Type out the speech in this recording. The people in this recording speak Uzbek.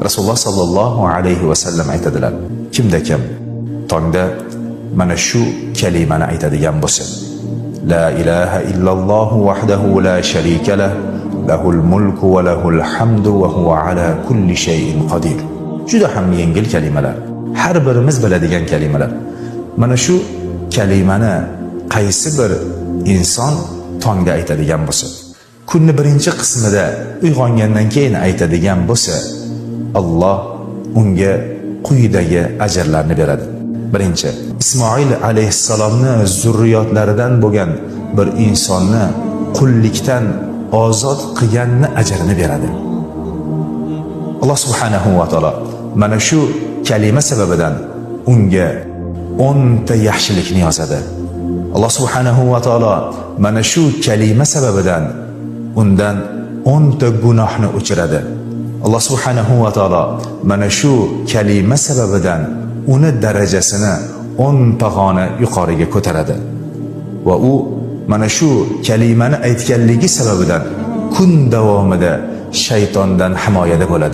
Rasululloh sallallohu alayhi vasallam aytadilar, kimda kim tongda mana shu kalimani aytadigan bo'lsa, la ilaha illalloh wahdahu la sharika lah, lahul mulku va lahul hamdu va huwa ala kulli shay'in qodir. Juda ham yengil kalimalar, har birimiz biladigan kalimalar. Mana shu kalimani qaysi bir inson tongda aytadigan bo'lsa, kunni birinchi qismida uyg'ongandan keyin aytadigan bo'lsa, Alloh unga quyidagi ajrlarni beradi. Birinchi, Ismoil alayhissalomni zurriyotlaridan bo'lgan bir insonni qullikdan ozod qilganni ajrini beradi. Alloh subhanahu va taolo mana shu kalima sababidan unga 10 ta yaxshilikni yozadi. Alloh subhanahu va taolo mana shu kalima sababidan undan 10 ta gunohni o'chiradi. Alloh subhanahu va taolo mana shu kalima sababidan uni darajasini 10 pog'ona yuqoriga ko'taradi. Va u mana shu kalimani aytganligi sababidan kun davomida shaytondan himoyada bo'ladi.